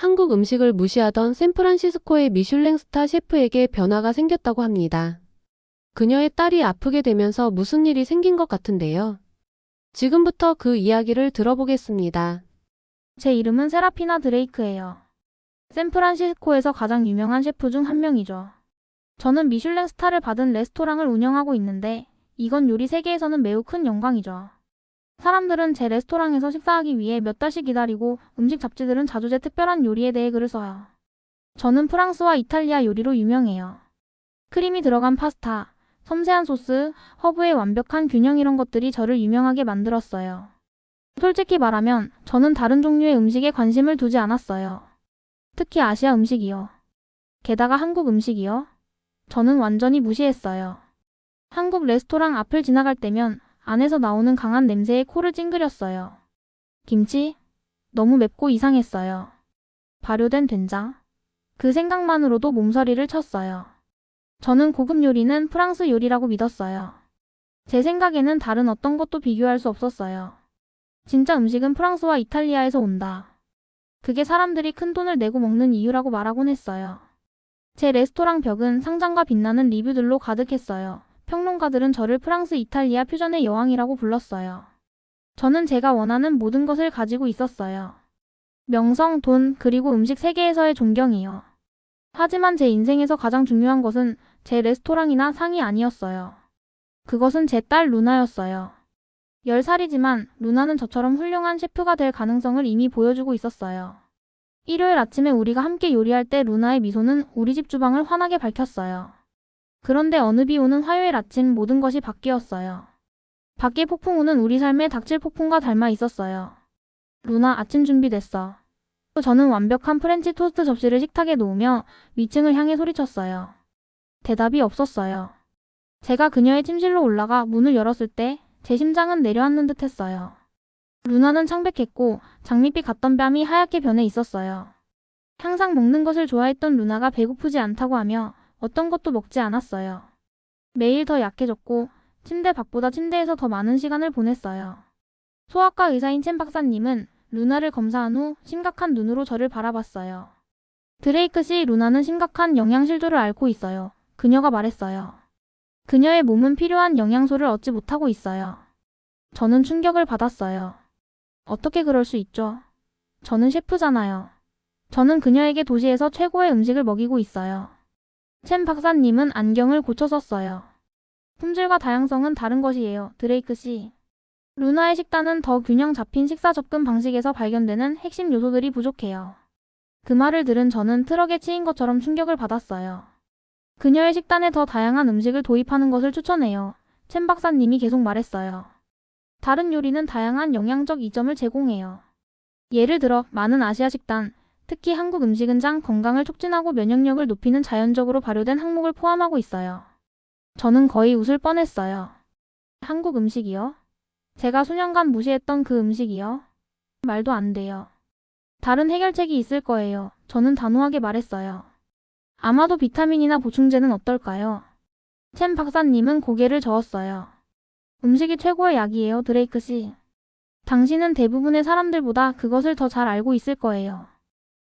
한국 음식을 무시하던 샌프란시스코의 미슐랭 스타 셰프에게 변화가 생겼다고 합니다. 그녀의 딸이 아프게 되면서 무슨 일이 생긴 것 같은데요. 지금부터 그 이야기를 들어보겠습니다. 제 이름은 세라피나 드레이크예요. 샌프란시스코에서 가장 유명한 셰프 중 한 명이죠. 저는 미슐랭 스타를 받은 레스토랑을 운영하고 있는데 이건 요리 세계에서는 매우 큰 영광이죠. 사람들은 제 레스토랑에서 식사하기 위해 몇 달씩 기다리고 음식 잡지들은 자주 제 특별한 요리에 대해 글을 써요. 저는 프랑스와 이탈리아 요리로 유명해요. 크림이 들어간 파스타, 섬세한 소스, 허브의 완벽한 균형 이런 것들이 저를 유명하게 만들었어요. 솔직히 말하면 저는 다른 종류의 음식에 관심을 두지 않았어요. 특히 아시아 음식이요. 게다가 한국 음식이요. 저는 완전히 무시했어요. 한국 레스토랑 앞을 지나갈 때면 안에서 나오는 강한 냄새에 코를 찡그렸어요. 김치? 너무 맵고 이상했어요. 발효된 된장? 그 생각만으로도 몸서리를 쳤어요. 저는 고급 요리는 프랑스 요리라고 믿었어요. 제 생각에는 다른 어떤 것도 비교할 수 없었어요. 진짜 음식은 프랑스와 이탈리아에서 온다. 그게 사람들이 큰 돈을 내고 먹는 이유라고 말하곤 했어요. 제 레스토랑 벽은 상장과 빛나는 리뷰들로 가득했어요. 평론가들은 저를 프랑스 이탈리아 퓨전의 여왕이라고 불렀어요. 저는 제가 원하는 모든 것을 가지고 있었어요. 명성, 돈, 그리고 음식 세계에서의 존경이요. 하지만 제 인생에서 가장 중요한 것은 제 레스토랑이나 상이 아니었어요. 그것은 제 딸 루나였어요. 10살이지만 루나는 저처럼 훌륭한 셰프가 될 가능성을 이미 보여주고 있었어요. 일요일 아침에 우리가 함께 요리할 때 루나의 미소는 우리 집 주방을 환하게 밝혔어요. 그런데 어느 비 오는 화요일 아침 모든 것이 바뀌었어요. 밖의 폭풍우는 우리 삶의 닥칠 폭풍과 닮아 있었어요. 루나, 아침 준비됐어. 저는 완벽한 프렌치 토스트 접시를 식탁에 놓으며 위층을 향해 소리쳤어요. 대답이 없었어요. 제가 그녀의 침실로 올라가 문을 열었을 때 제 심장은 내려앉는 듯 했어요. 루나는 창백했고 장밋빛 같던 뺨이 하얗게 변해 있었어요. 항상 먹는 것을 좋아했던 루나가 배고프지 않다고 하며 어떤 것도 먹지 않았어요. 매일 더 약해졌고 침대 밖보다 침대에서 더 많은 시간을 보냈어요. 소아과 의사인 첸 박사님은 루나를 검사한 후 심각한 눈으로 저를 바라봤어요. 드레이크 씨, 루나는 심각한 영양실조를 앓고 있어요. 그녀가 말했어요. 그녀의 몸은 필요한 영양소를 얻지 못하고 있어요. 저는 충격을 받았어요. 어떻게 그럴 수 있죠? 저는 셰프잖아요. 저는 그녀에게 도시에서 최고의 음식을 먹이고 있어요. 첸 박사님은 안경을 고쳐 썼어요. 품질과 다양성은 다른 것이에요, 드레이크 씨. 루나의 식단은 더 균형 잡힌 식사 접근 방식에서 발견되는 핵심 요소들이 부족해요. 그 말을 들은 저는 트럭에 치인 것처럼 충격을 받았어요. 그녀의 식단에 더 다양한 음식을 도입하는 것을 추천해요. 첸 박사님이 계속 말했어요. 다른 요리는 다양한 영양적 이점을 제공해요. 예를 들어 많은 아시아 식단, 특히 한국 음식은 장 건강을 촉진하고 면역력을 높이는 자연적으로 발효된 항목을 포함하고 있어요. 저는 거의 웃을 뻔했어요. 한국 음식이요? 제가 수년간 무시했던 그 음식이요? 말도 안 돼요. 다른 해결책이 있을 거예요. 저는 단호하게 말했어요. 아마도 비타민이나 보충제는 어떨까요? 첸 박사님은 고개를 저었어요. 음식이 최고의 약이에요, 드레이크 씨. 당신은 대부분의 사람들보다 그것을 더 잘 알고 있을 거예요.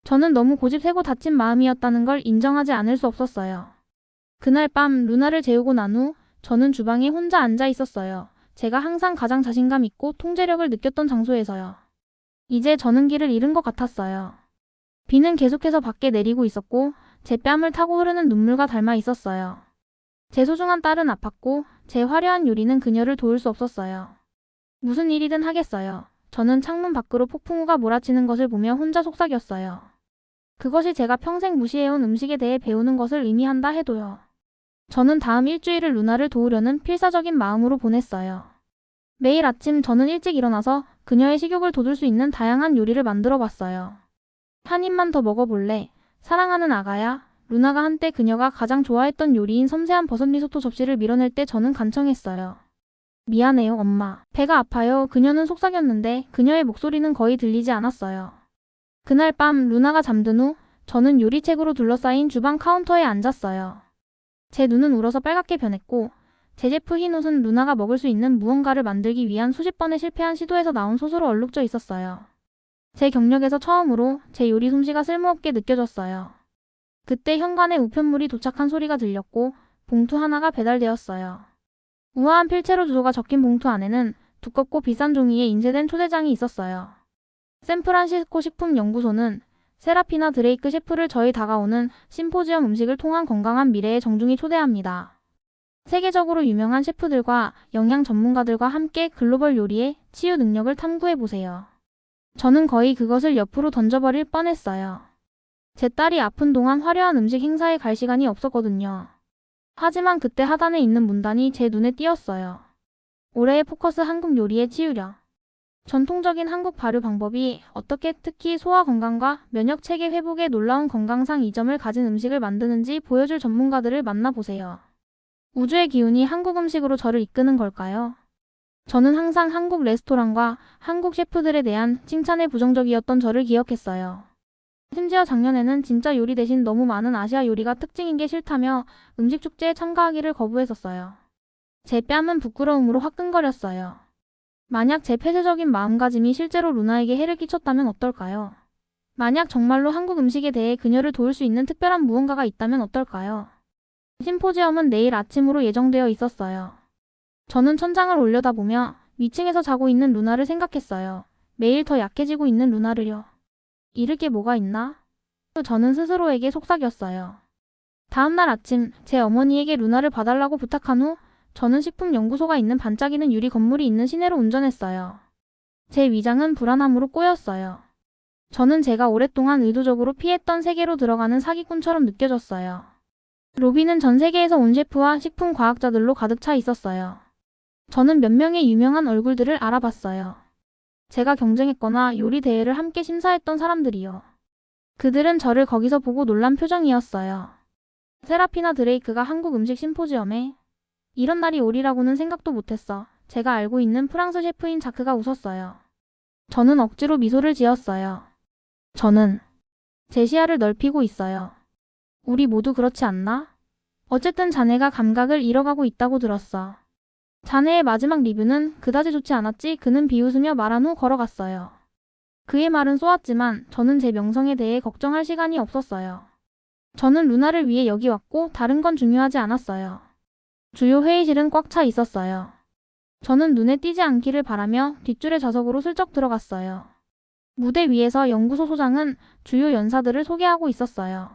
저는 너무 고집세고 다친 마음이었다는 걸 인정하지 않을 수 없었어요. 그날 밤 루나를 재우고 난 후 저는 주방에 혼자 앉아 있었어요. 제가 항상 가장 자신감 있고 통제력을 느꼈던 장소에서요. 이제 저는 길을 잃은 것 같았어요. 비는 계속해서 밖에 내리고 있었고 제 뺨을 타고 흐르는 눈물과 닮아 있었어요. 제 소중한 딸은 아팠고 제 화려한 요리는 그녀를 도울 수 없었어요. 무슨 일이든 하겠어요. 저는 창문 밖으로 폭풍우가 몰아치는 것을 보며 혼자 속삭였어요. 그것이 제가 평생 무시해온 음식에 대해 배우는 것을 의미한다 해도요. 저는 다음 일주일을 루나를 도우려는 필사적인 마음으로 보냈어요. 매일 아침 저는 일찍 일어나서 그녀의 식욕을 돋울 수 있는 다양한 요리를 만들어 봤어요. 한 입만 더 먹어볼래? 사랑하는 아가야. 루나가 한때 그녀가 가장 좋아했던 요리인 섬세한 버섯 리소토 접시를 밀어낼 때 저는 간청했어요. 미안해요, 엄마. 배가 아파요. 그녀는 속삭였는데 그녀의 목소리는 거의 들리지 않았어요. 그날 밤 루나가 잠든 후 저는 요리책으로 둘러싸인 주방 카운터에 앉았어요. 제 눈은 울어서 빨갛게 변했고 제 제프 흰 옷은 루나가 먹을 수 있는 무언가를 만들기 위한 수십 번의 실패한 시도에서 나온 솥으로 얼룩져 있었어요. 제 경력에서 처음으로 제 요리 솜씨가 쓸모없게 느껴졌어요. 그때 현관에 우편물이 도착한 소리가 들렸고 봉투 하나가 배달되었어요. 우아한 필체로 주소가 적힌 봉투 안에는 두껍고 비싼 종이에 인쇄된 초대장이 있었어요. 샌프란시스코 식품연구소는 세라피나 드레이크 셰프를 저희 다가오는 심포지엄 음식을 통한 건강한 미래에 정중히 초대합니다. 세계적으로 유명한 셰프들과 영양 전문가들과 함께 글로벌 요리의 치유 능력을 탐구해보세요. 저는 거의 그것을 옆으로 던져버릴 뻔했어요. 제 딸이 아픈 동안 화려한 음식 행사에 갈 시간이 없었거든요. 하지만 그때 하단에 있는 문단이 제 눈에 띄었어요. 올해의 포커스 한국 요리에 치유력. 전통적인 한국 발효 방법이 어떻게 특히 소화 건강과 면역 체계 회복에 놀라운 건강상 이점을 가진 음식을 만드는지 보여줄 전문가들을 만나보세요. 우주의 기운이 한국 음식으로 저를 이끄는 걸까요? 저는 항상 한국 레스토랑과 한국 셰프들에 대한 칭찬에 부정적이었던 저를 기억했어요. 심지어 작년에는 진짜 요리 대신 너무 많은 아시아 요리가 특징인 게 싫다며 음식 축제에 참가하기를 거부했었어요. 제 뺨은 부끄러움으로 화끈거렸어요. 만약 제 폐쇄적인 마음가짐이 실제로 루나에게 해를 끼쳤다면 어떨까요? 만약 정말로 한국 음식에 대해 그녀를 도울 수 있는 특별한 무언가가 있다면 어떨까요? 심포지엄은 내일 아침으로 예정되어 있었어요. 저는 천장을 올려다보며 위층에서 자고 있는 루나를 생각했어요. 매일 더 약해지고 있는 루나를요. 잃을 게 뭐가 있나? 저는 스스로에게 속삭였어요. 다음날 아침 제 어머니에게 루나를 봐달라고 부탁한 후 저는 식품연구소가 있는 반짝이는 유리 건물이 있는 시내로 운전했어요. 제 위장은 불안함으로 꼬였어요. 저는 제가 오랫동안 의도적으로 피했던 세계로 들어가는 사기꾼처럼 느껴졌어요. 로비는 전 세계에서 온 셰프와 식품 과학자들로 가득 차 있었어요. 저는 몇 명의 유명한 얼굴들을 알아봤어요. 제가 경쟁했거나 요리 대회를 함께 심사했던 사람들이요. 그들은 저를 거기서 보고 놀란 표정이었어요. 세라피나 드레이크가 한국 음식 심포지엄에 이런 날이 오리라고는 생각도 못했어. 제가 알고 있는 프랑스 셰프인 자크가 웃었어요. 저는 억지로 미소를 지었어요. 저는 제 시야를 넓히고 있어요. 우리 모두 그렇지 않나? 어쨌든 자네가 감각을 잃어가고 있다고 들었어. 자네의 마지막 리뷰는 그다지 좋지 않았지? 그는 비웃으며 말한 후 걸어갔어요. 그의 말은 쏘았지만 저는 제 명성에 대해 걱정할 시간이 없었어요. 저는 루나를 위해 여기 왔고 다른 건 중요하지 않았어요. 주요 회의실은 꽉 차 있었어요. 저는 눈에 띄지 않기를 바라며 뒷줄의 좌석으로 슬쩍 들어갔어요. 무대 위에서 연구소 소장은 주요 연사들을 소개하고 있었어요.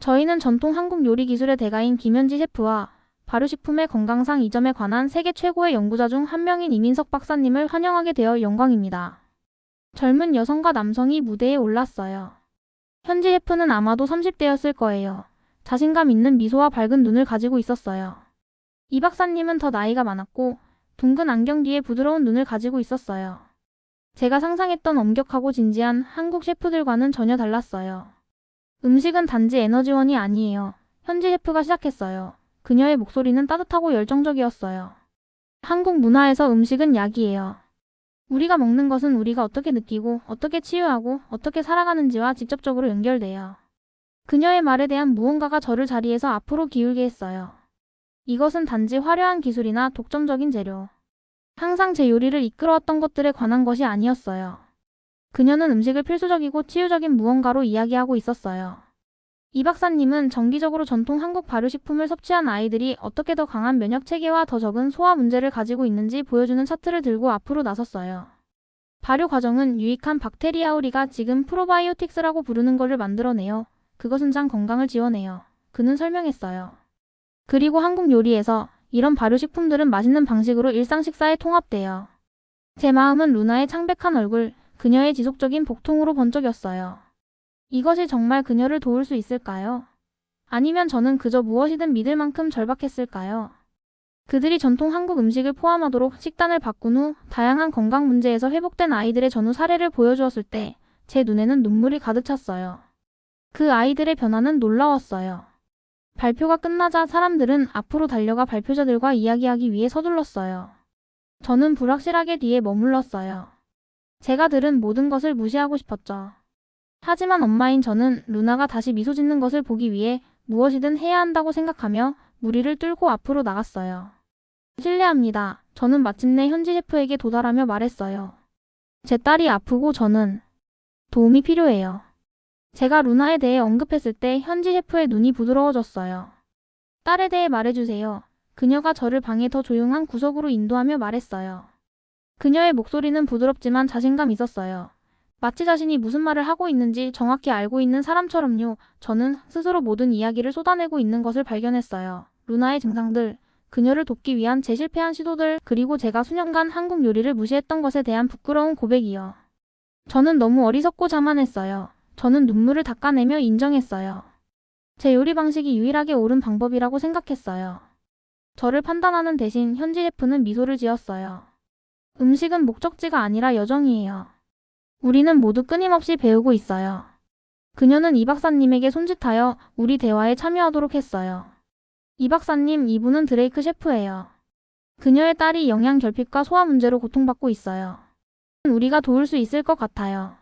저희는 전통 한국 요리 기술의 대가인 김현지 셰프와 발효식품의 건강상 이점에 관한 세계 최고의 연구자 중 한 명인 이민석 박사님을 환영하게 되어 영광입니다. 젊은 여성과 남성이 무대에 올랐어요. 현지 셰프는 아마도 30대였을 거예요. 자신감 있는 미소와 밝은 눈을 가지고 있었어요. 이 박사님은 더 나이가 많았고 둥근 안경 뒤에 부드러운 눈을 가지고 있었어요. 제가 상상했던 엄격하고 진지한 한국 셰프들과는 전혀 달랐어요. 음식은 단지 에너지원이 아니에요. 현지 셰프가 시작했어요. 그녀의 목소리는 따뜻하고 열정적이었어요. 한국 문화에서 음식은 약이에요. 우리가 먹는 것은 우리가 어떻게 느끼고 어떻게 치유하고 어떻게 살아가는지와 직접적으로 연결돼요. 그녀의 말에 대한 무언가가 저를 자리에서 앞으로 기울게 했어요. 이것은 단지 화려한 기술이나 독점적인 재료. 항상 제 요리를 이끌어왔던 것들에 관한 것이 아니었어요. 그녀는 음식을 필수적이고 치유적인 무언가로 이야기하고 있었어요. 이 박사님은 정기적으로 전통 한국 발효식품을 섭취한 아이들이 어떻게 더 강한 면역 체계와 더 적은 소화 문제를 가지고 있는지 보여주는 차트를 들고 앞으로 나섰어요. 발효 과정은 유익한 박테리아 우리가 지금 프로바이오틱스라고 부르는 것을 만들어내요. 그것은 장 건강을 지원해요. 그는 설명했어요. 그리고 한국 요리에서 이런 발효식품들은 맛있는 방식으로 일상 식사에 통합돼요. 제 마음은 루나의 창백한 얼굴, 그녀의 지속적인 복통으로 번쩍였어요. 이것이 정말 그녀를 도울 수 있을까요? 아니면 저는 그저 무엇이든 믿을 만큼 절박했을까요? 그들이 전통 한국 음식을 포함하도록 식단을 바꾼 후 다양한 건강 문제에서 회복된 아이들의 전후 사례를 보여주었을 때 제 눈에는 눈물이 가득 찼어요. 그 아이들의 변화는 놀라웠어요. 발표가 끝나자 사람들은 앞으로 달려가 발표자들과 이야기하기 위해 서둘렀어요. 저는 불확실하게 뒤에 머물렀어요. 제가 들은 모든 것을 무시하고 싶었죠. 하지만 엄마인 저는 루나가 다시 미소 짓는 것을 보기 위해 무엇이든 해야 한다고 생각하며 무리를 뚫고 앞으로 나갔어요. 실례합니다. 저는 마침내 현지 셰프에게 도달하며 말했어요. 제 딸이 아프고 저는 도움이 필요해요. 제가 루나에 대해 언급했을 때 현지 셰프의 눈이 부드러워졌어요. 딸에 대해 말해주세요. 그녀가 저를 방의 더 조용한 구석으로 인도하며 말했어요. 그녀의 목소리는 부드럽지만 자신감 있었어요. 마치 자신이 무슨 말을 하고 있는지 정확히 알고 있는 사람처럼요. 저는 스스로 모든 이야기를 쏟아내고 있는 것을 발견했어요. 루나의 증상들, 그녀를 돕기 위한 제 실패한 시도들, 그리고 제가 수년간 한국 요리를 무시했던 것에 대한 부끄러운 고백이요. 저는 너무 어리석고 자만했어요. 저는 눈물을 닦아내며 인정했어요. 제 요리 방식이 유일하게 옳은 방법이라고 생각했어요. 저를 판단하는 대신 현지 셰프는 미소를 지었어요. 음식은 목적지가 아니라 여정이에요. 우리는 모두 끊임없이 배우고 있어요. 그녀는 이 박사님에게 손짓하여 우리 대화에 참여하도록 했어요. 이 박사님, 이분은 드레이크 셰프예요. 그녀의 딸이 영양 결핍과 소화 문제로 고통받고 있어요. 우리가 도울 수 있을 것 같아요.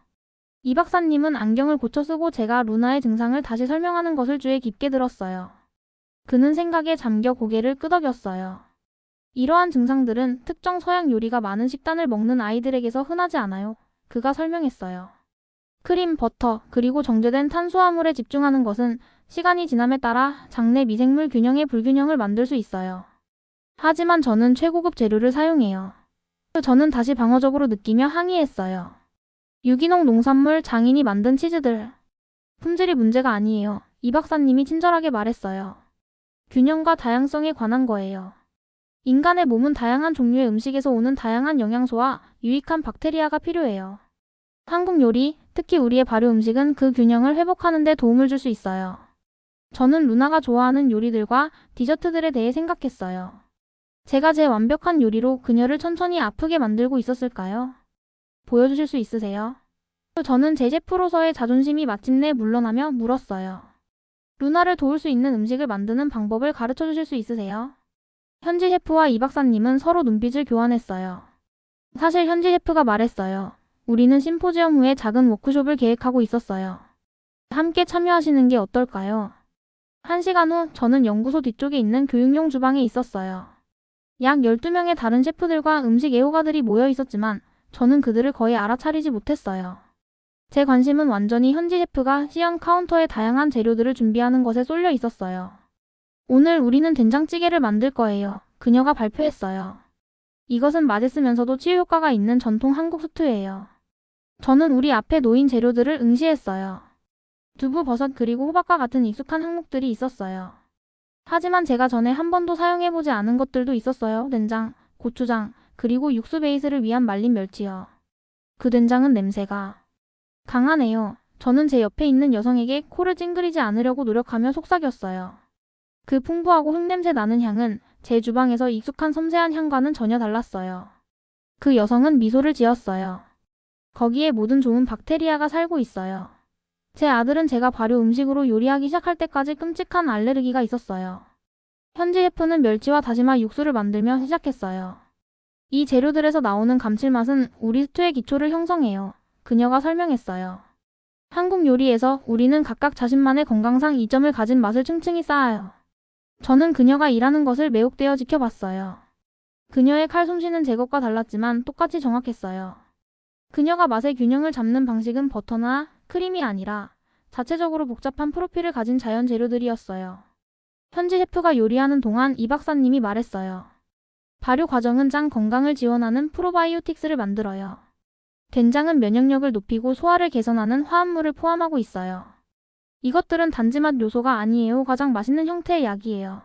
이 박사님은 안경을 고쳐 쓰고 제가 루나의 증상을 다시 설명하는 것을 귀에 깊게 들었어요. 그는 생각에 잠겨 고개를 끄덕였어요. 이러한 증상들은 특정 서양 요리가 많은 식단을 먹는 아이들에게서 흔하지 않아요. 그가 설명했어요. 크림, 버터, 그리고 정제된 탄수화물에 집중하는 것은 시간이 지남에 따라 장내 미생물 균형의 불균형을 만들 수 있어요. 하지만 저는 최고급 재료를 사용해요. 저는 다시 방어적으로 느끼며 항의했어요. 유기농 농산물, 장인이 만든 치즈들. 품질이 문제가 아니에요. 이 박사님이 친절하게 말했어요. 균형과 다양성에 관한 거예요. 인간의 몸은 다양한 종류의 음식에서 오는 다양한 영양소와 유익한 박테리아가 필요해요. 한국 요리, 특히 우리의 발효 음식은 그 균형을 회복하는 데 도움을 줄 수 있어요. 저는 루나가 좋아하는 요리들과 디저트들에 대해 생각했어요. 제가 제 완벽한 요리로 그녀를 천천히 아프게 만들고 있었을까요? 보여주실 수 있으세요? 저는 제 셰프로서의 자존심이 마침내 물러나며 물었어요. 루나를 도울 수 있는 음식을 만드는 방법을 가르쳐 주실 수 있으세요? 현지 셰프와 이 박사님은 서로 눈빛을 교환했어요. 사실 현지 셰프가 말했어요. 우리는 심포지엄 후에 작은 워크숍을 계획하고 있었어요. 함께 참여하시는 게 어떨까요? 1시간 후 저는 연구소 뒤쪽에 있는 교육용 주방에 있었어요. 약 12명의 다른 셰프들과 음식 애호가들이 모여 있었지만 저는 그들을 거의 알아차리지 못했어요. 제 관심은 완전히 현지 셰프가 시연 카운터에 다양한 재료들을 준비하는 것에 쏠려 있었어요. 오늘 우리는 된장찌개를 만들 거예요. 그녀가 발표했어요. 이것은 맛있으면서도 치유 효과가 있는 전통 한국 스튜예요. 저는 우리 앞에 놓인 재료들을 응시했어요. 두부, 버섯 그리고 호박과 같은 익숙한 항목들이 있었어요. 하지만 제가 전에 한 번도 사용해보지 않은 것들도 있었어요. 된장, 고추장, 그리고 육수 베이스를 위한 말린 멸치요. 그 된장은 냄새가 강하네요. 저는 제 옆에 있는 여성에게 코를 찡그리지 않으려고 노력하며 속삭였어요. 그 풍부하고 흙냄새 나는 향은 제 주방에서 익숙한 섬세한 향과는 전혀 달랐어요. 그 여성은 미소를 지었어요. 거기에 모든 좋은 박테리아가 살고 있어요. 제 아들은 제가 발효 음식으로 요리하기 시작할 때까지 끔찍한 알레르기가 있었어요. 현지 셰프는 멸치와 다시마 육수를 만들며 시작했어요. 이 재료들에서 나오는 감칠맛은 우리 스튜의 기초를 형성해요. 그녀가 설명했어요. 한국 요리에서 우리는 각각 자신만의 건강상 이점을 가진 맛을 층층이 쌓아요. 저는 그녀가 일하는 것을 매혹되어 지켜봤어요. 그녀의 칼솜씨는 제 것과 달랐지만 똑같이 정확했어요. 그녀가 맛의 균형을 잡는 방식은 버터나 크림이 아니라 자체적으로 복잡한 프로필을 가진 자연 재료들이었어요. 현지 셰프가 요리하는 동안 이 박사님이 말했어요. 발효 과정은 장 건강을 지원하는 프로바이오틱스를 만들어요. 된장은 면역력을 높이고 소화를 개선하는 화합물을 포함하고 있어요. 이것들은 단지 맛 요소가 아니에요. 가장 맛있는 형태의 약이에요.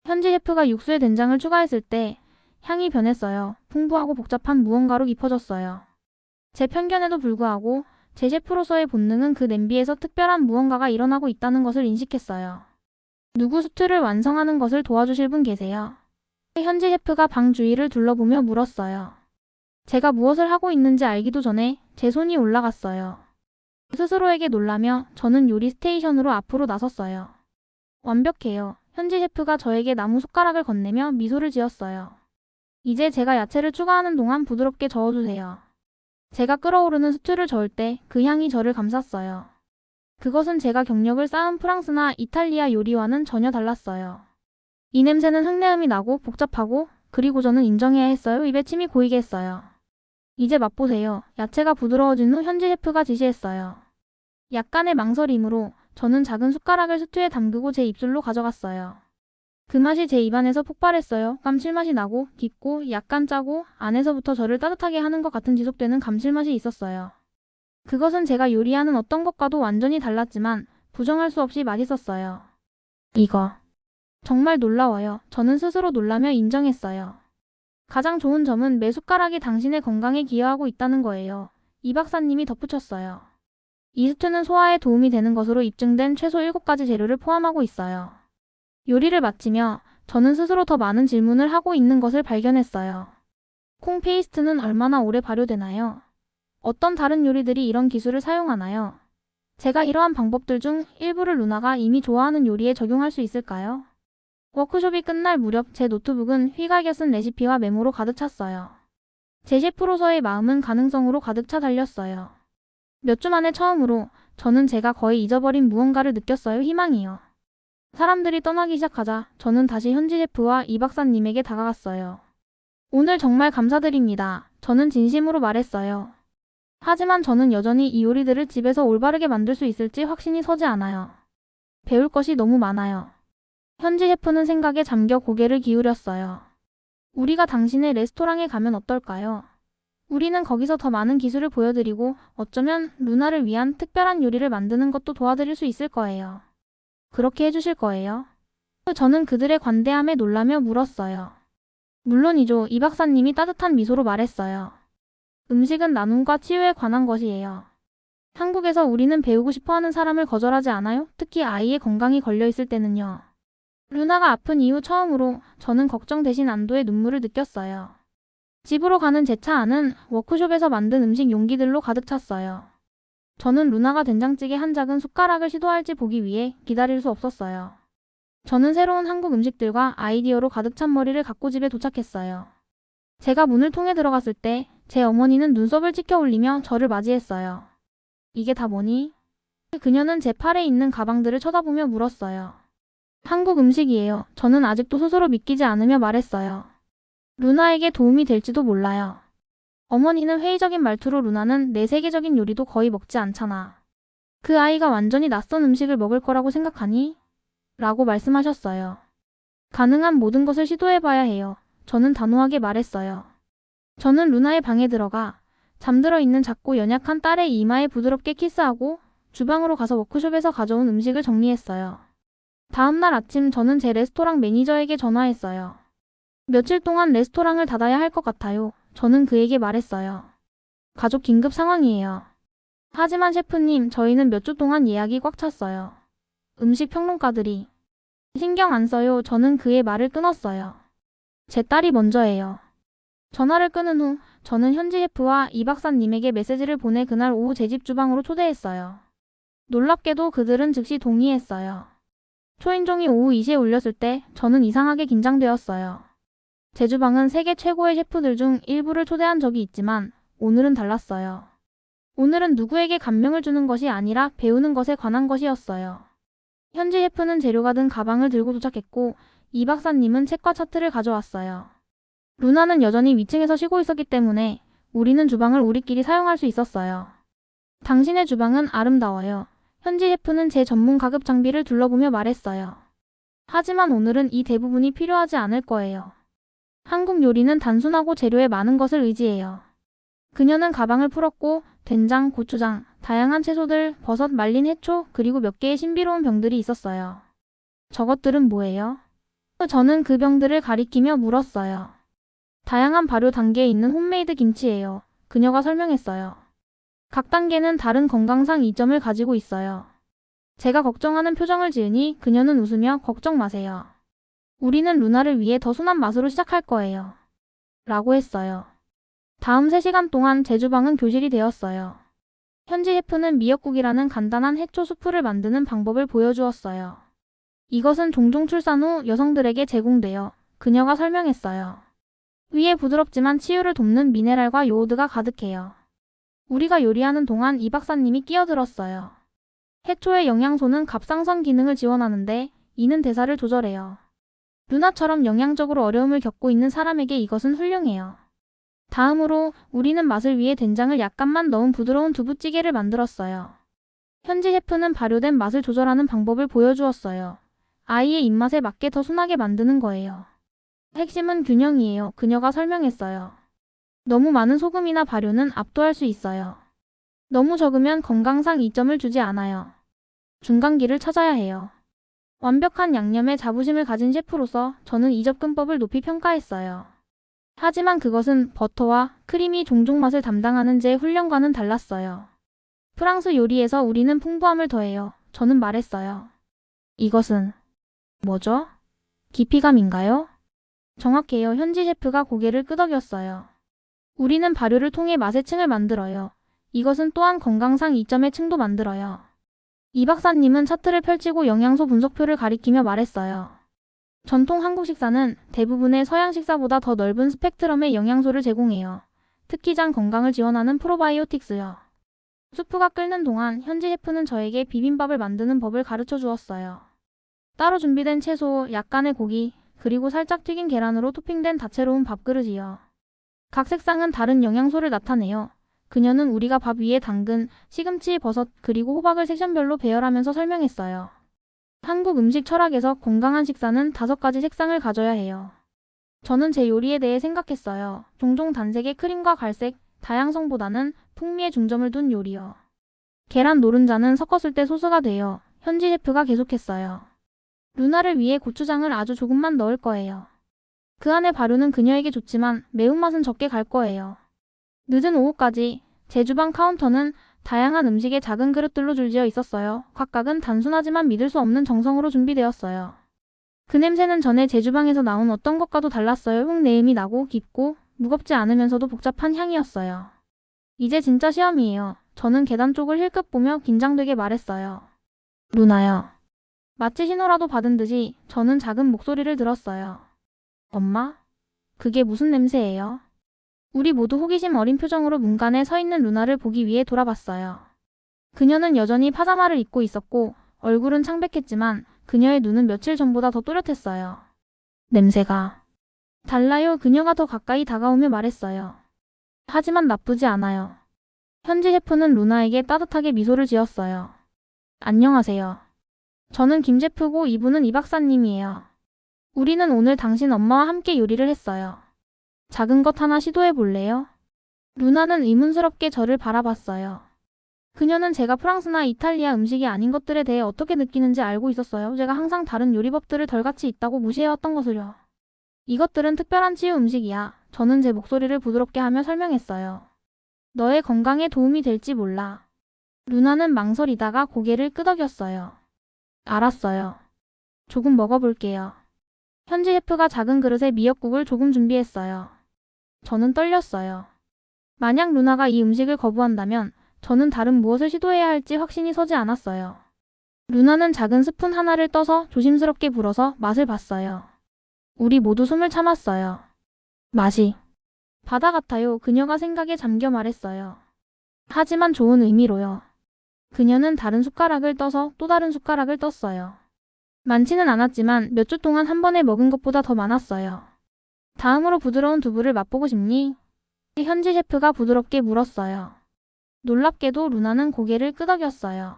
현지 셰프가 육수에 된장을 추가했을 때 향이 변했어요. 풍부하고 복잡한 무언가로 깊어졌어요. 제 편견에도 불구하고 제 셰프로서의 본능은 그 냄비에서 특별한 무언가가 일어나고 있다는 것을 인식했어요. 누구 스튜를 완성하는 것을 도와주실 분 계세요? 현지 셰프가 방 주위를 둘러보며 물었어요. 제가 무엇을 하고 있는지 알기도 전에 제 손이 올라갔어요. 스스로에게 놀라며 저는 요리 스테이션으로 앞으로 나섰어요. 완벽해요. 현지 셰프가 저에게 나무 숟가락을 건네며 미소를 지었어요. 이제 제가 야채를 추가하는 동안 부드럽게 저어주세요. 제가 끓어오르는 스튜를 저을 때 그 향이 저를 감쌌어요. 그것은 제가 경력을 쌓은 프랑스나 이탈리아 요리와는 전혀 달랐어요. 이 냄새는 흙내음이 나고 복잡하고 그리고 저는 인정해야 했어요. 입에 침이 고이게 했어요. 이제 맛보세요. 야채가 부드러워진 후 현지 셰프가 지시했어요. 약간의 망설임으로 저는 작은 숟가락을 스튜에 담그고 제 입술로 가져갔어요. 그 맛이 제 입안에서 폭발했어요. 감칠맛이 나고 깊고 약간 짜고 안에서부터 저를 따뜻하게 하는 것 같은 지속되는 감칠맛이 있었어요. 그것은 제가 요리하는 어떤 것과도 완전히 달랐지만 부정할 수 없이 맛있었어요. 이거 정말 놀라워요. 저는 스스로 놀라며 인정했어요. 가장 좋은 점은 매 숟가락이 당신의 건강에 기여하고 있다는 거예요. 이 박사님이 덧붙였어요. 이 스튜는 소화에 도움이 되는 것으로 입증된 최소 7가지 재료를 포함하고 있어요. 요리를 마치며 저는 스스로 더 많은 질문을 하고 있는 것을 발견했어요. 콩 페이스트는 얼마나 오래 발효되나요? 어떤 다른 요리들이 이런 기술을 사용하나요? 제가 이러한 방법들 중 일부를 루나가 이미 좋아하는 요리에 적용할 수 있을까요? 워크숍이 끝날 무렵 제 노트북은 휘갈겨 쓴 레시피와 메모로 가득 찼어요. 제 셰프로서의 마음은 가능성으로 가득 차 달렸어요. 몇 주 만에 처음으로 저는 제가 거의 잊어버린 무언가를 느꼈어요. 희망이요. 사람들이 떠나기 시작하자 저는 다시 현지 셰프와 이 박사님에게 다가갔어요. 오늘 정말 감사드립니다. 저는 진심으로 말했어요. 하지만 저는 여전히 이 요리들을 집에서 올바르게 만들 수 있을지 확신이 서지 않아요. 배울 것이 너무 많아요. 현지 셰프는 생각에 잠겨 고개를 기울였어요. 우리가 당신의 레스토랑에 가면 어떨까요? 우리는 거기서 더 많은 기술을 보여드리고 어쩌면 루나를 위한 특별한 요리를 만드는 것도 도와드릴 수 있을 거예요. 그렇게 해주실 거예요? 저는 그들의 관대함에 놀라며 물었어요. 물론이죠. 이 박사님이 따뜻한 미소로 말했어요. 음식은 나눔과 치유에 관한 것이에요. 한국에서 우리는 배우고 싶어하는 사람을 거절하지 않아요? 특히 아이의 건강이 걸려있을 때는요. 루나가 아픈 이후 처음으로 저는 걱정 대신 안도의 눈물을 느꼈어요. 집으로 가는 제 차 안은 워크숍에서 만든 음식 용기들로 가득 찼어요. 저는 루나가 된장찌개 한 작은 숟가락을 시도할지 보기 위해 기다릴 수 없었어요. 저는 새로운 한국 음식들과 아이디어로 가득 찬 머리를 갖고 집에 도착했어요. 제가 문을 통해 들어갔을 때 제 어머니는 눈썹을 치켜 올리며 저를 맞이했어요. 이게 다 뭐니? 그녀는 제 팔에 있는 가방들을 쳐다보며 물었어요. 한국 음식이에요. 저는 아직도 스스로 믿기지 않으며 말했어요. 루나에게 도움이 될지도 몰라요. 어머니는 회의적인 말투로 루나는 내 세계적인 요리도 거의 먹지 않잖아. 그 아이가 완전히 낯선 음식을 먹을 거라고 생각하니? 라고 말씀하셨어요. 가능한 모든 것을 시도해봐야 해요. 저는 단호하게 말했어요. 저는 루나의 방에 들어가 잠들어 있는 작고 연약한 딸의 이마에 부드럽게 키스하고 주방으로 가서 워크숍에서 가져온 음식을 정리했어요. 다음 날 아침 저는 제 레스토랑 매니저에게 전화했어요. 며칠 동안 레스토랑을 닫아야 할 것 같아요. 저는 그에게 말했어요. 가족 긴급 상황이에요. 하지만 셰프님, 저희는 몇 주 동안 예약이 꽉 찼어요. 음식 평론가들이. 신경 안 써요. 저는 그의 말을 끊었어요. 제 딸이 먼저예요. 전화를 끊은 후 저는 현지 셰프와 이 박사님에게 메시지를 보내 그날 오후 제 집 주방으로 초대했어요. 놀랍게도 그들은 즉시 동의했어요. 초인종이 오후 2시에 울렸을 때 저는 이상하게 긴장되었어요. 제 주방은 세계 최고의 셰프들 중 일부를 초대한 적이 있지만 오늘은 달랐어요. 오늘은 누구에게 감명을 주는 것이 아니라 배우는 것에 관한 것이었어요. 현지 셰프는 재료가 든 가방을 들고 도착했고 이 박사님은 책과 차트를 가져왔어요. 루나는 여전히 위층에서 쉬고 있었기 때문에 우리는 주방을 우리끼리 사용할 수 있었어요. 당신의 주방은 아름다워요. 현지 셰프는 제 전문 가급 장비를 둘러보며 말했어요. 하지만 오늘은 이 대부분이 필요하지 않을 거예요. 한국 요리는 단순하고 재료에 많은 것을 의지해요. 그녀는 가방을 풀었고 된장, 고추장, 다양한 채소들, 버섯, 말린 해초, 그리고 몇 개의 신비로운 병들이 있었어요. 저것들은 뭐예요? 저는 그 병들을 가리키며 물었어요. 다양한 발효 단계에 있는 홈메이드 김치예요. 그녀가 설명했어요. 각 단계는 다른 건강상 이점을 가지고 있어요. 제가 걱정하는 표정을 지으니 그녀는 웃으며 걱정 마세요. 우리는 루나를 위해 더 순한 맛으로 시작할 거예요. 라고 했어요. 다음 3시간 동안 제 주방은 교실이 되었어요. 현지 셰프는 미역국이라는 간단한 해초 수프를 만드는 방법을 보여주었어요. 이것은 종종 출산 후 여성들에게 제공되어 그녀가 설명했어요. 위에 부드럽지만 치유를 돕는 미네랄과 요오드가 가득해요. 우리가 요리하는 동안 이 박사님이 끼어들었어요. 해초의 영양소는 갑상선 기능을 지원하는데 이는 대사를 조절해요. 루나처럼 영양적으로 어려움을 겪고 있는 사람에게 이것은 훌륭해요. 다음으로 우리는 맛을 위해 된장을 약간만 넣은 부드러운 두부찌개를 만들었어요. 현지 셰프는 발효된 맛을 조절하는 방법을 보여주었어요. 아이의 입맛에 맞게 더 순하게 만드는 거예요. 핵심은 균형이에요. 그녀가 설명했어요. 너무 많은 소금이나 발효는 압도할 수 있어요. 너무 적으면 건강상 이점을 주지 않아요. 중간기를 찾아야 해요. 완벽한 양념에 자부심을 가진 셰프로서 저는 이 접근법을 높이 평가했어요. 하지만 그것은 버터와 크림이 종종 맛을 담당하는 제 훈련과는 달랐어요. 프랑스 요리에서 우리는 풍부함을 더해요. 저는 말했어요. 이것은 뭐죠? 깊이감인가요? 정확해요. 현지 셰프가 고개를 끄덕였어요. 우리는 발효를 통해 맛의 층을 만들어요. 이것은 또한 건강상 이점의 층도 만들어요. 이 박사님은 차트를 펼치고 영양소 분석표를 가리키며 말했어요. 전통 한국 식사는 대부분의 서양 식사보다 더 넓은 스펙트럼의 영양소를 제공해요. 특히 장 건강을 지원하는 프로바이오틱스요. 수프가 끓는 동안 현지 셰프는 저에게 비빔밥을 만드는 법을 가르쳐 주었어요. 따로 준비된 채소, 약간의 고기, 그리고 살짝 튀긴 계란으로 토핑된 다채로운 밥그릇이요. 각 색상은 다른 영양소를 나타내요. 그녀는 우리가 밥 위에 당근, 시금치, 버섯, 그리고 호박을 섹션별로 배열하면서 설명했어요. 한국 음식 철학에서 건강한 식사는 5가지 색상을 가져야 해요. 저는 제 요리에 대해 생각했어요. 종종 단색의 크림과 갈색, 다양성보다는 풍미에 중점을 둔 요리요. 계란 노른자는 섞었을 때 소스가 돼요. 현지 셰프가 계속했어요. 루나를 위해 고추장을 아주 조금만 넣을 거예요. 그 안에 발효는 그녀에게 좋지만 매운맛은 적게 갈 거예요. 늦은 오후까지 제 주방 카운터는 다양한 음식의 작은 그릇들로 줄지어 있었어요. 각각은 단순하지만 믿을 수 없는 정성으로 준비되었어요. 그 냄새는 전에 제 주방에서 나온 어떤 것과도 달랐어요. 흙내음이 나고 깊고 무겁지 않으면서도 복잡한 향이었어요. 이제 진짜 시험이에요. 저는 계단 쪽을 힐끗 보며 긴장되게 말했어요. 루나요. 마치 신호라도 받은 듯이 저는 작은 목소리를 들었어요. 엄마? 그게 무슨 냄새예요? 우리 모두 호기심 어린 표정으로 문간에 서 있는 루나를 보기 위해 돌아봤어요. 그녀는 여전히 파자마를 입고 있었고 얼굴은 창백했지만 그녀의 눈은 며칠 전보다 더 또렷했어요. 냄새가 달라요. 그녀가 더 가까이 다가오며 말했어요. 하지만 나쁘지 않아요. 현지 셰프는 루나에게 따뜻하게 미소를 지었어요. 안녕하세요. 저는 김 셰프고 이분은 이 박사님이에요. 우리는 오늘 당신 엄마와 함께 요리를 했어요. 작은 것 하나 시도해 볼래요? 루나는 의문스럽게 저를 바라봤어요. 그녀는 제가 프랑스나 이탈리아 음식이 아닌 것들에 대해 어떻게 느끼는지 알고 있었어요. 제가 항상 다른 요리법들을 덜같이 있다고 무시해왔던 것을요. 이것들은 특별한 치유 음식이야. 저는 제 목소리를 부드럽게 하며 설명했어요. 너의 건강에 도움이 될지 몰라. 루나는 망설이다가 고개를 끄덕였어요. 알았어요. 조금 먹어볼게요. 현지 셰프가 작은 그릇에 미역국을 조금 준비했어요. 저는 떨렸어요. 만약 루나가 이 음식을 거부한다면 저는 다른 무엇을 시도해야 할지 확신이 서지 않았어요. 루나는 작은 스푼 하나를 떠서 조심스럽게 불어서 맛을 봤어요. 우리 모두 숨을 참았어요. 맛이 바다 같아요. 그녀가 생각에 잠겨 말했어요. 하지만 좋은 의미로요. 그녀는 다른 숟가락을 떠서 또 다른 숟가락을 떴어요. 많지는 않았지만 몇 주 동안 한 번에 먹은 것보다 더 많았어요. 다음으로 부드러운 두부를 맛보고 싶니? 현지 셰프가 부드럽게 물었어요. 놀랍게도 루나는 고개를 끄덕였어요.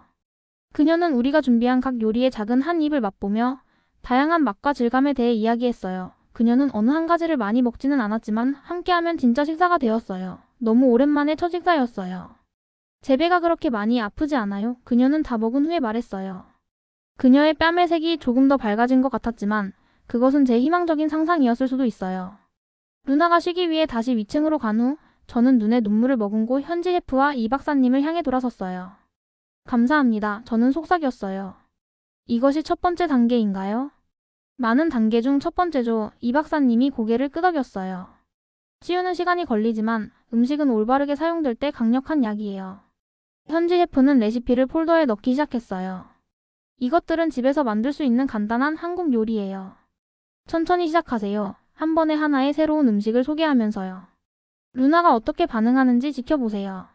그녀는 우리가 준비한 각 요리의 작은 한 입을 맛보며 다양한 맛과 질감에 대해 이야기했어요. 그녀는 어느 한 가지를 많이 먹지는 않았지만 함께하면 진짜 식사가 되었어요. 너무 오랜만에 첫 식사였어요. 제 배가 그렇게 많이 아프지 않아요. 그녀는 다 먹은 후에 말했어요. 그녀의 뺨의 색이 조금 더 밝아진 것 같았지만 그것은 제 희망적인 상상이었을 수도 있어요. 루나가 쉬기 위해 다시 위층으로 간 후 저는 눈에 눈물을 머금고 현지 셰프와 이 박사님을 향해 돌아섰어요. 감사합니다. 저는 속삭였어요. 이것이 첫 번째 단계인가요? 많은 단계 중 첫 번째죠. 이 박사님이 고개를 끄덕였어요. 치유는 시간이 걸리지만 음식은 올바르게 사용될 때 강력한 약이에요. 현지 셰프는 레시피를 폴더에 넣기 시작했어요. 이것들은 집에서 만들 수 있는 간단한 한국 요리예요. 천천히 시작하세요. 한 번에 하나의 새로운 음식을 소개하면서요. 루나가 어떻게 반응하는지 지켜보세요.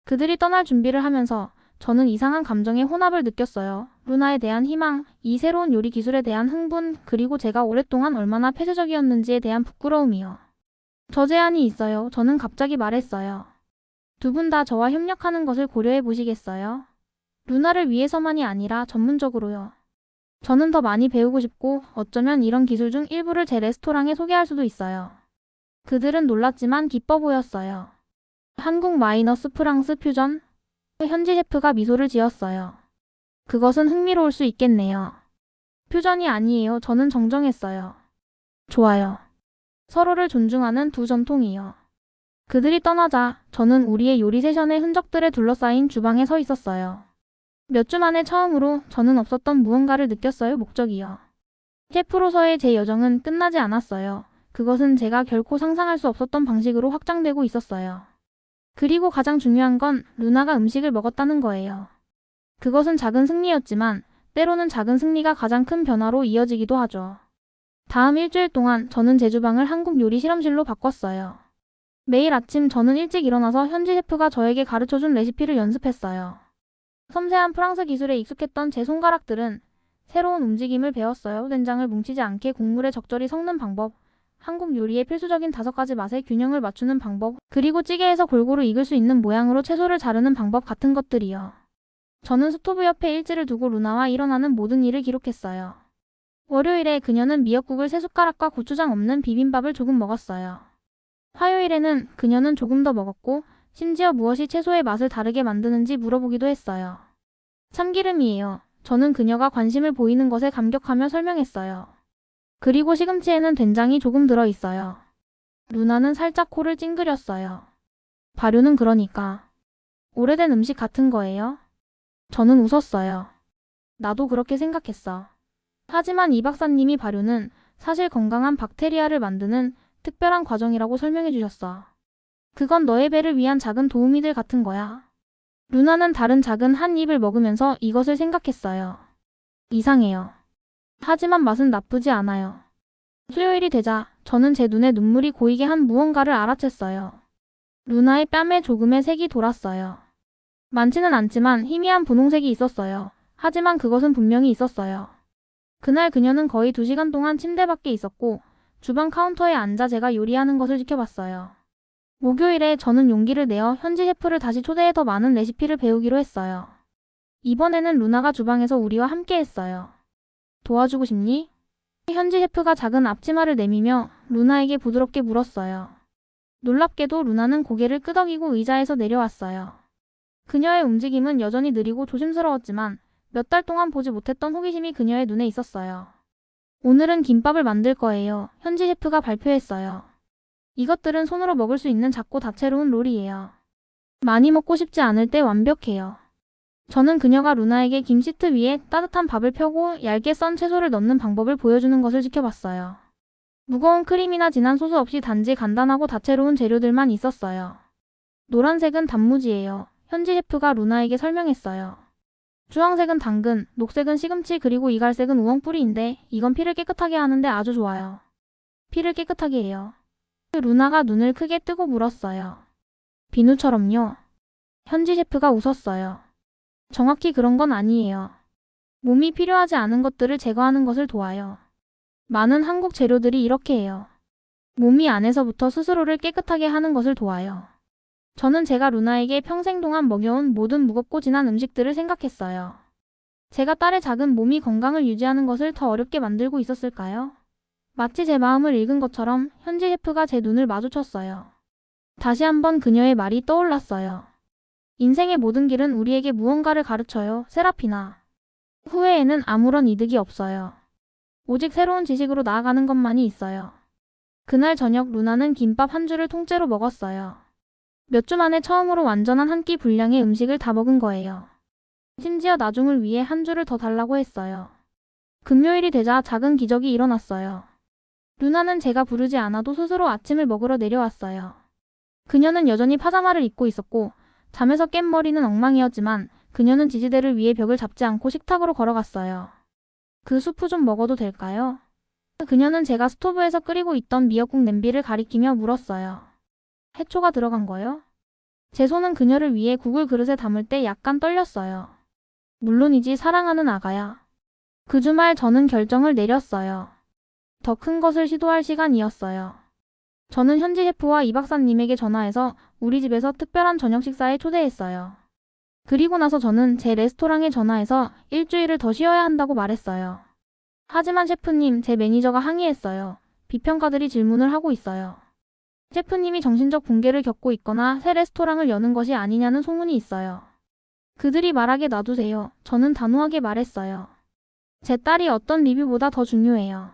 그들이 떠날 준비를 하면서 저는 이상한 감정의 혼합을 느꼈어요. 루나에 대한 희망, 이 새로운 요리 기술에 대한 흥분, 그리고 제가 오랫동안 얼마나 폐쇄적이었는지에 대한 부끄러움이요. 저 제안이 있어요. 저는 갑자기 말했어요. 두 분 다 저와 협력하는 것을 고려해 보시겠어요? 루나를 위해서만이 아니라 전문적으로요. 저는 더 많이 배우고 싶고 어쩌면 이런 기술 중 일부를 제 레스토랑에 소개할 수도 있어요. 그들은 놀랐지만 기뻐 보였어요. 한국 마이너스 프랑스 퓨전? 현지 셰프가 미소를 지었어요. 그것은 흥미로울 수 있겠네요. 퓨전이 아니에요. 저는 정정했어요. 좋아요. 서로를 존중하는 두 전통이요. 그들이 떠나자 저는 우리의 요리 세션의 흔적들에 둘러싸인 주방에 서 있었어요. 몇 주 만에 처음으로 저는 없었던 무언가를 느꼈어요. 목적이요. 셰프로서의 제 여정은 끝나지 않았어요. 그것은 제가 결코 상상할 수 없었던 방식으로 확장되고 있었어요. 그리고 가장 중요한 건 루나가 음식을 먹었다는 거예요. 그것은 작은 승리였지만 때로는 작은 승리가 가장 큰 변화로 이어지기도 하죠. 다음 일주일 동안 저는 제 주방을 한국 요리 실험실로 바꿨어요. 매일 아침 저는 일찍 일어나서 현지 셰프가 저에게 가르쳐준 레시피를 연습했어요. 섬세한 프랑스 기술에 익숙했던 제 손가락들은 새로운 움직임을 배웠어요. 된장을 뭉치지 않게 국물에 적절히 섞는 방법, 한국 요리의 필수적인 5가지 맛의 균형을 맞추는 방법, 그리고 찌개에서 골고루 익을 수 있는 모양으로 채소를 자르는 방법 같은 것들이요. 저는 스토브 옆에 일지를 두고 루나와 일어나는 모든 일을 기록했어요. 월요일에 그녀는 미역국을 3숟가락과 고추장 없는 비빔밥을 조금 먹었어요. 화요일에는 그녀는 조금 더 먹었고 심지어 무엇이 채소의 맛을 다르게 만드는지 물어보기도 했어요. 참기름이에요. 저는 그녀가 관심을 보이는 것에 감격하며 설명했어요. 그리고 시금치에는 된장이 조금 들어있어요. 루나는 살짝 코를 찡그렸어요. 발효는 그러니까 오래된 음식 같은 거예요? 저는 웃었어요. 나도 그렇게 생각했어. 하지만 이 박사님이 발효는 사실 건강한 박테리아를 만드는 특별한 과정이라고 설명해 주셨어. 그건 너의 배를 위한 작은 도우미들 같은 거야. 루나는 다른 작은 한 입을 먹으면서 이것을 생각했어요. 이상해요. 하지만 맛은 나쁘지 않아요. 수요일이 되자 저는 제 눈에 눈물이 고이게 한 무언가를 알아챘어요. 루나의 뺨에 조금의 색이 돌았어요. 많지는 않지만 희미한 분홍색이 있었어요. 하지만 그것은 분명히 있었어요. 그날 그녀는 거의 2시간 동안 침대 밖에 있었고 주방 카운터에 앉아 제가 요리하는 것을 지켜봤어요. 목요일에 저는 용기를 내어 현지 셰프를 다시 초대해 더 많은 레시피를 배우기로 했어요. 이번에는 루나가 주방에서 우리와 함께 했어요. 도와주고 싶니? 현지 셰프가 작은 앞치마를 내밀며 루나에게 부드럽게 물었어요. 놀랍게도 루나는 고개를 끄덕이고 의자에서 내려왔어요. 그녀의 움직임은 여전히 느리고 조심스러웠지만 몇 달 동안 보지 못했던 호기심이 그녀의 눈에 있었어요. 오늘은 김밥을 만들 거예요. 현지 셰프가 발표했어요. 이것들은 손으로 먹을 수 있는 작고 다채로운 롤이에요. 많이 먹고 싶지 않을 때 완벽해요. 저는 그녀가 루나에게 김 시트 위에 따뜻한 밥을 펴고 얇게 썬 채소를 넣는 방법을 보여주는 것을 지켜봤어요. 무거운 크림이나 진한 소스 없이 단지 간단하고 다채로운 재료들만 있었어요. 노란색은 단무지예요. 현지 셰프가 루나에게 설명했어요. 주황색은 당근, 녹색은 시금치 그리고 이 갈색은 우엉뿌리인데 이건 피를 깨끗하게 하는데 아주 좋아요. 피를 깨끗하게 해요. 루나가 눈을 크게 뜨고 물었어요. 비누처럼요. 현지 셰프가 웃었어요. 정확히 그런 건 아니에요. 몸이 필요하지 않은 것들을 제거하는 것을 도와요. 많은 한국 재료들이 이렇게 해요. 몸이 안에서부터 스스로를 깨끗하게 하는 것을 도와요. 저는 제가 루나에게 평생 동안 먹여온 모든 무겁고 진한 음식들을 생각했어요. 제가 딸의 작은 몸이 건강을 유지하는 것을 더 어렵게 만들고 있었을까요? 마치 제 마음을 읽은 것처럼 현지 셰프가 제 눈을 마주쳤어요. 다시 한번 그녀의 말이 떠올랐어요. 인생의 모든 길은 우리에게 무언가를 가르쳐요, 세라피나. 후회에는 아무런 이득이 없어요. 오직 새로운 지식으로 나아가는 것만이 있어요. 그날 저녁 루나는 김밥 한 줄을 통째로 먹었어요. 몇 주 만에 처음으로 완전한 한 끼 분량의 음식을 다 먹은 거예요. 심지어 나중을 위해 한 줄을 더 달라고 했어요. 금요일이 되자 작은 기적이 일어났어요. 루나는 제가 부르지 않아도 스스로 아침을 먹으러 내려왔어요. 그녀는 여전히 파자마를 입고 있었고 잠에서 깬 머리는 엉망이었지만 그녀는 지지대를 위해 벽을 잡지 않고 식탁으로 걸어갔어요. 그 수프 좀 먹어도 될까요? 그녀는 제가 스토브에서 끓이고 있던 미역국 냄비를 가리키며 물었어요. 해초가 들어간 거요? 제 손은 그녀를 위해 국을 그릇에 담을 때 약간 떨렸어요. 물론이지 사랑하는 아가야. 그 주말 저는 결정을 내렸어요. 더 큰 것을 시도할 시간이었어요. 저는 현지 셰프와 이 박사님에게 전화해서 우리 집에서 특별한 저녁 식사에 초대했어요. 그리고 나서 저는 제 레스토랑에 전화해서 일주일을 더 쉬어야 한다고 말했어요. 하지만 셰프님, 제 매니저가 항의했어요. 비평가들이 질문을 하고 있어요. 셰프님이 정신적 붕괴를 겪고 있거나 새 레스토랑을 여는 것이 아니냐는 소문이 있어요. 그들이 말하게 놔두세요. 저는 단호하게 말했어요. 제 딸이 어떤 리뷰보다 더 중요해요.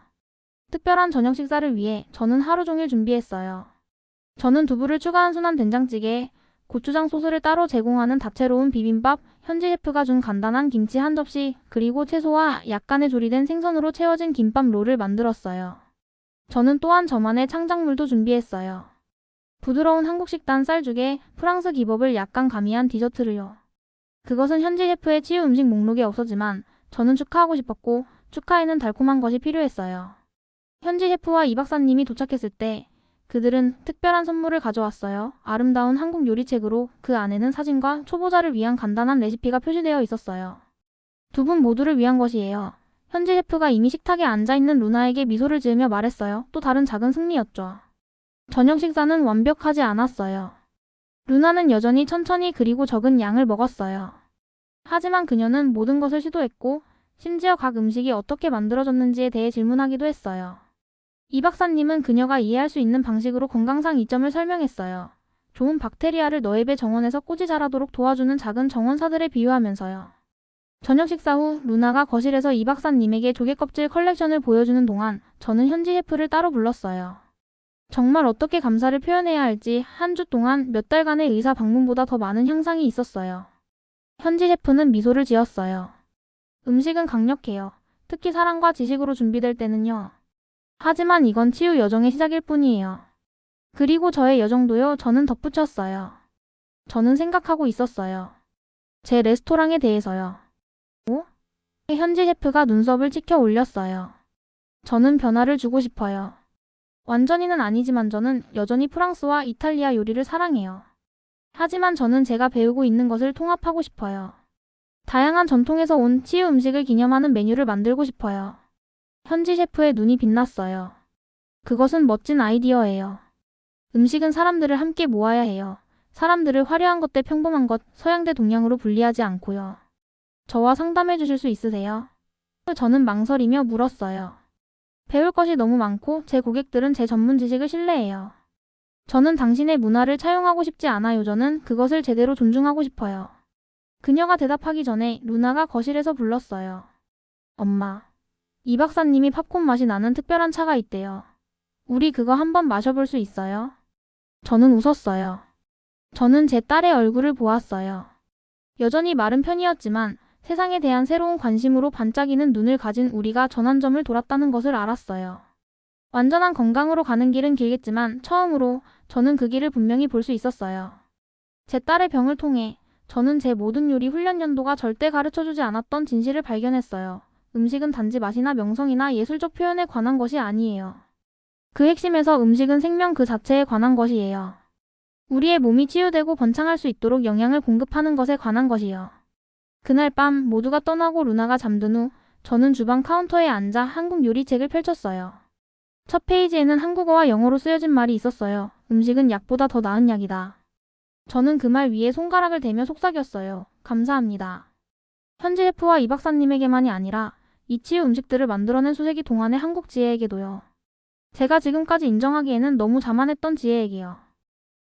특별한 저녁 식사를 위해 저는 하루 종일 준비했어요. 저는 두부를 추가한 순한 된장찌개, 고추장 소스를 따로 제공하는 다채로운 비빔밥, 현지 셰프가 준 간단한 김치 한 접시, 그리고 채소와 약간의 조리된 생선으로 채워진 김밥 롤을 만들었어요. 저는 또한 저만의 창작물도 준비했어요. 부드러운 한국식 단 쌀죽에 프랑스 기법을 약간 가미한 디저트를요. 그것은 현지 셰프의 치유 음식 목록에 없었지만 저는 축하하고 싶었고 축하에는 달콤한 것이 필요했어요. 현지 셰프와 이 박사님이 도착했을 때 그들은 특별한 선물을 가져왔어요. 아름다운 한국 요리책으로 그 안에는 사진과 초보자를 위한 간단한 레시피가 표시되어 있었어요. 두 분 모두를 위한 것이에요. 현지 셰프가 이미 식탁에 앉아있는 루나에게 미소를 지으며 말했어요. 또 다른 작은 승리였죠. 저녁 식사는 완벽하지 않았어요. 루나는 여전히 천천히 그리고 적은 양을 먹었어요. 하지만 그녀는 모든 것을 시도했고 심지어 각 음식이 어떻게 만들어졌는지에 대해 질문하기도 했어요. 이 박사님은 그녀가 이해할 수 있는 방식으로 건강상 이점을 설명했어요. 좋은 박테리아를 너의 배 정원에서 꽃이 자라도록 도와주는 작은 정원사들에 비유하면서요. 저녁 식사 후 루나가 거실에서 이 박사님에게 조개 껍질 컬렉션을 보여주는 동안 저는 현지 셰프를 따로 불렀어요. 정말 어떻게 감사를 표현해야 할지 한 주 동안 몇 달간의 의사 방문보다 더 많은 향상이 있었어요. 현지 셰프는 미소를 지었어요. 음식은 강력해요. 특히 사랑과 지식으로 준비될 때는요. 하지만 이건 치유 여정의 시작일 뿐이에요. 그리고 저의 여정도요. 저는 덧붙였어요. 저는 생각하고 있었어요. 제 레스토랑에 대해서요. 오? 현지 셰프가 눈썹을 치켜 올렸어요. 저는 변화를 주고 싶어요. 완전히는 아니지만 저는 여전히 프랑스와 이탈리아 요리를 사랑해요. 하지만 저는 제가 배우고 있는 것을 통합하고 싶어요. 다양한 전통에서 온 치유 음식을 기념하는 메뉴를 만들고 싶어요. 현지 셰프의 눈이 빛났어요. 그것은 멋진 아이디어예요. 음식은 사람들을 함께 모아야 해요. 사람들을 화려한 것 대 평범한 것, 서양 대 동양으로 분리하지 않고요. 저와 상담해 주실 수 있으세요? 저는 망설이며 물었어요. 배울 것이 너무 많고 제 고객들은 제 전문 지식을 신뢰해요. 저는 당신의 문화를 차용하고 싶지 않아요. 저는 그것을 제대로 존중하고 싶어요. 그녀가 대답하기 전에 루나가 거실에서 불렀어요. 엄마. 이 박사님이 팝콘 맛이 나는 특별한 차가 있대요. 우리 그거 한번 마셔볼 수 있어요? 저는 웃었어요. 저는 제 딸의 얼굴을 보았어요. 여전히 마른 편이었지만 세상에 대한 새로운 관심으로 반짝이는 눈을 가진 우리가 전환점을 돌았다는 것을 알았어요. 완전한 건강으로 가는 길은 길겠지만 처음으로 저는 그 길을 분명히 볼 수 있었어요. 제 딸의 병을 통해 저는 제 모든 요리 훈련 연도가 절대 가르쳐주지 않았던 진실을 발견했어요. 음식은 단지 맛이나 명성이나 예술적 표현에 관한 것이 아니에요. 그 핵심에서 음식은 생명 그 자체에 관한 것이에요. 우리의 몸이 치유되고 번창할 수 있도록 영양을 공급하는 것에 관한 것이요. 그날 밤 모두가 떠나고 루나가 잠든 후 저는 주방 카운터에 앉아 한국 요리책을 펼쳤어요. 첫 페이지에는 한국어와 영어로 쓰여진 말이 있었어요. 음식은 약보다 더 나은 약이다. 저는 그 말 위에 손가락을 대며 속삭였어요. 감사합니다. 현지 셰프와 이 박사님에게만이 아니라 이 치유 음식들을 만들어낸 수세기 동안의 한국 지혜에게도요. 제가 지금까지 인정하기에는 너무 자만했던 지혜에게요.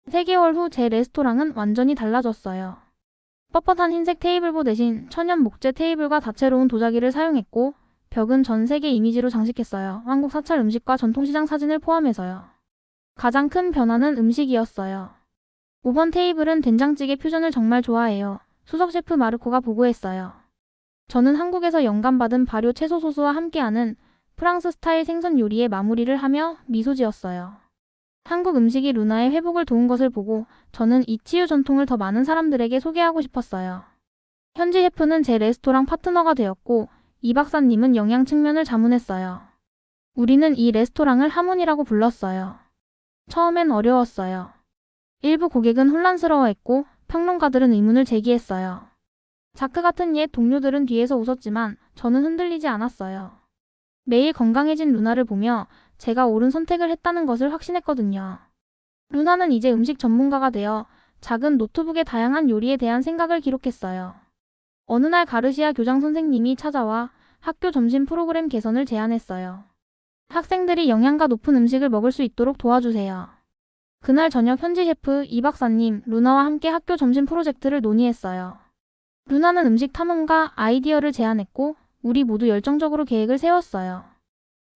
3개월 후 제 레스토랑은 완전히 달라졌어요. 뻣뻣한 흰색 테이블보 대신 천연 목재 테이블과 다채로운 도자기를 사용했고 벽은 전 세계 이미지로 장식했어요. 한국 사찰 음식과 전통시장 사진을 포함해서요. 가장 큰 변화는 음식이었어요. 5번 테이블은 된장찌개 퓨전을 정말 좋아해요. 수석 셰프 마르코가 보고했어요. 저는 한국에서 영감받은 발효 채소 소스와 함께하는 프랑스 스타일 생선 요리의 마무리를 하며 미소 지었어요. 한국 음식이 루나의 회복을 도운 것을 보고 저는 이 치유 전통을 더 많은 사람들에게 소개하고 싶었어요. 현지 셰프는 제 레스토랑 파트너가 되었고 이 박사님은 영양 측면을 자문했어요. 우리는 이 레스토랑을 하모니라고 불렀어요. 처음엔 어려웠어요. 일부 고객은 혼란스러워했고 평론가들은 의문을 제기했어요. 자크 같은 옛 동료들은 뒤에서 웃었지만 저는 흔들리지 않았어요. 매일 건강해진 루나를 보며 제가 옳은 선택을 했다는 것을 확신했거든요. 루나는 이제 음식 전문가가 되어 작은 노트북에 다양한 요리에 대한 생각을 기록했어요. 어느 날 가르시아 교장 선생님이 찾아와 학교 점심 프로그램 개선을 제안했어요. 학생들이 영양가 높은 음식을 먹을 수 있도록 도와주세요. 그날 저녁 현지 셰프 이 박사님, 루나와 함께 학교 점심 프로젝트를 논의했어요. 루나는 음식 탐험가 아이디어를 제안했고 우리 모두 열정적으로 계획을 세웠어요.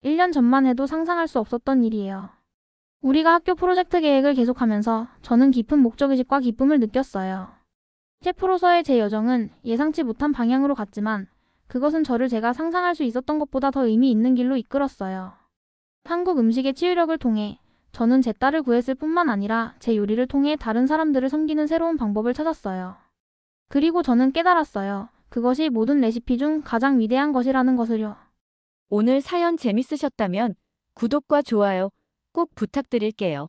1년 전만 해도 상상할 수 없었던 일이에요. 우리가 학교 프로젝트 계획을 계속하면서 저는 깊은 목적의식과 기쁨을 느꼈어요. 셰프로서의 제 여정은 예상치 못한 방향으로 갔지만 그것은 저를 제가 상상할 수 있었던 것보다 더 의미 있는 길로 이끌었어요. 한국 음식의 치유력을 통해 저는 제 딸을 구했을 뿐만 아니라 제 요리를 통해 다른 사람들을 섬기는 새로운 방법을 찾았어요. 그리고 저는 깨달았어요. 그것이 모든 레시피 중 가장 위대한 것이라는 것을요. 오늘 사연 재밌으셨다면 구독과 좋아요 꼭 부탁드릴게요.